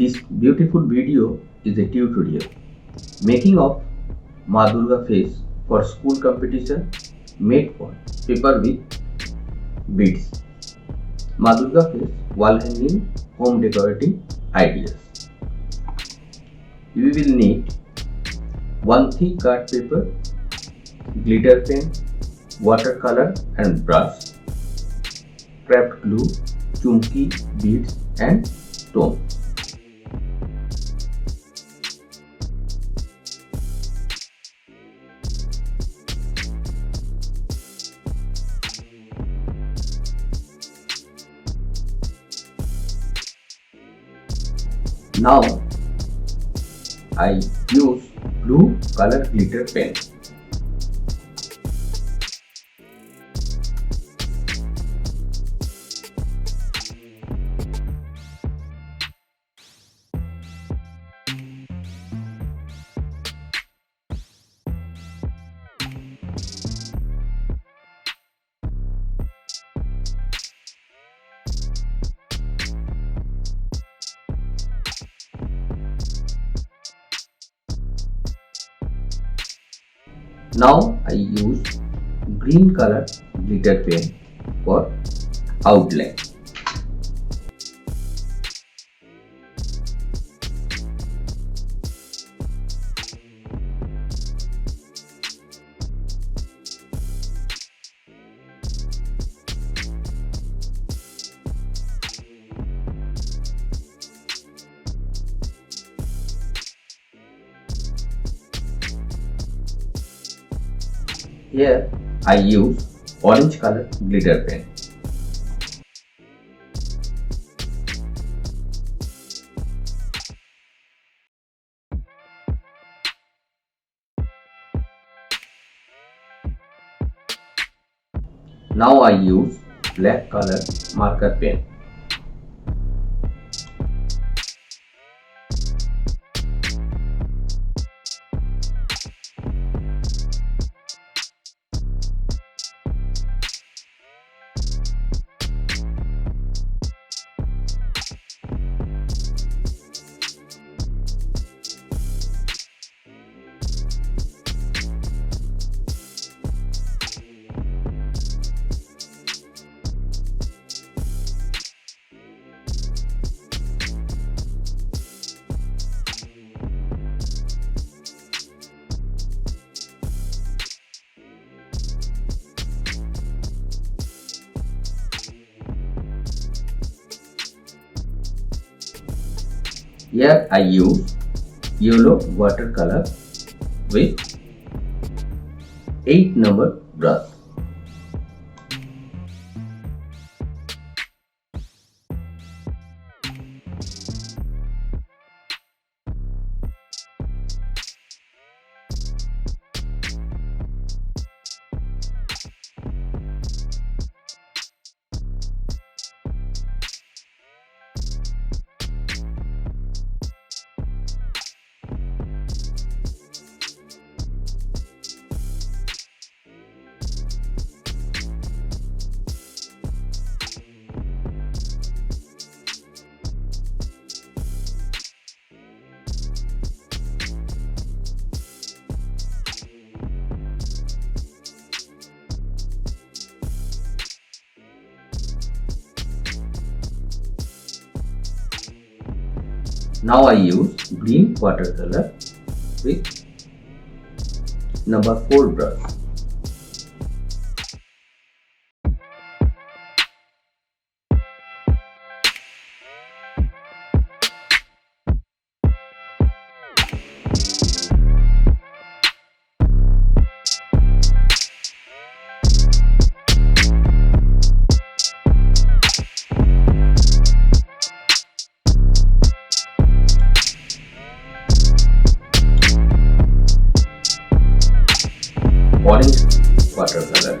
This beautiful video is a tutorial making of MAA Durga Face for school competition made for paper with beads. MAA Durga Face wall hanging home decorating ideas. You will need one thick card paper, glitter pen, watercolor and brush, craft glue, chumki, beads and stones. Now I use blue color glitter pen. Now I use green color glitter pen for outline. Here I use orange color glitter pen. Now I use black color marker pen. Here I use yellow watercolor with 8 number brush. Now I use green watercolor with number 4 brush. Orange watercolor.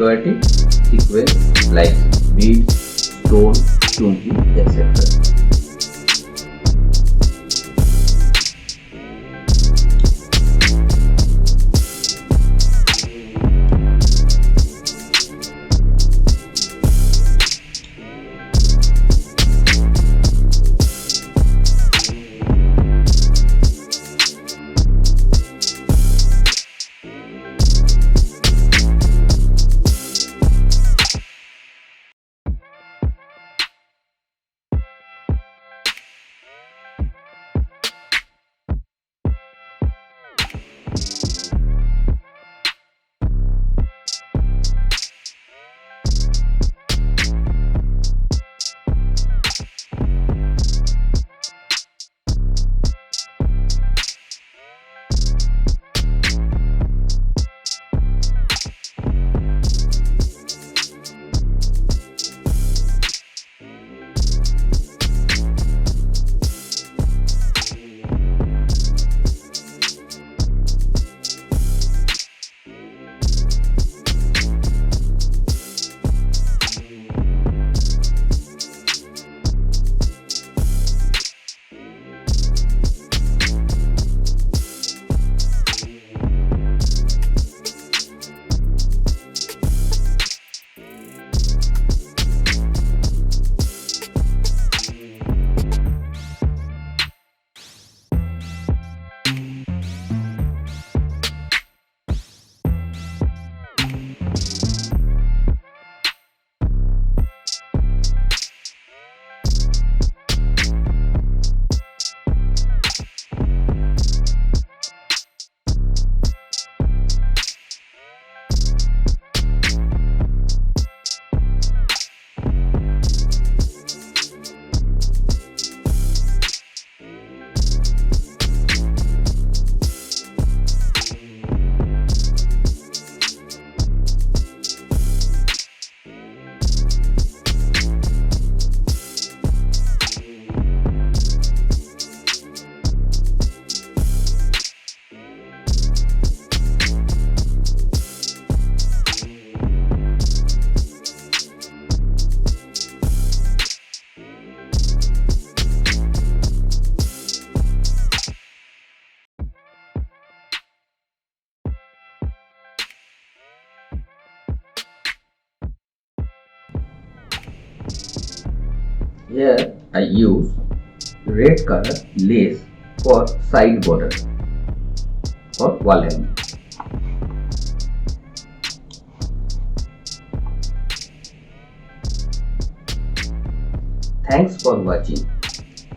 decorative sequence like beads, stone, chumki, etc. Here I use red color lace for side border or wall hanging. Thanks for watching.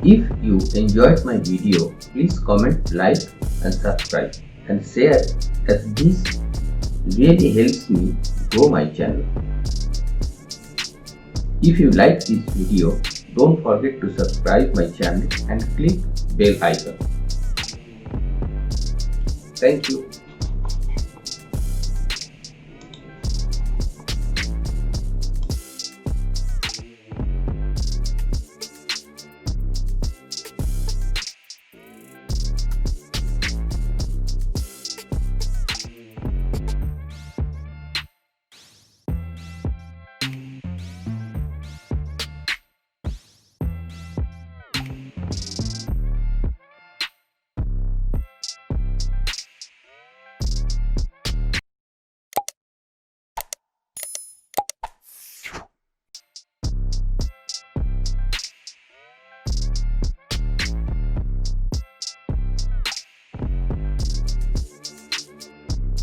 If you enjoyed my video, please comment, like and subscribe and share, as this really helps me grow my channel. If you like this video, don't forget to subscribe my channel and click bell icon. Thank you.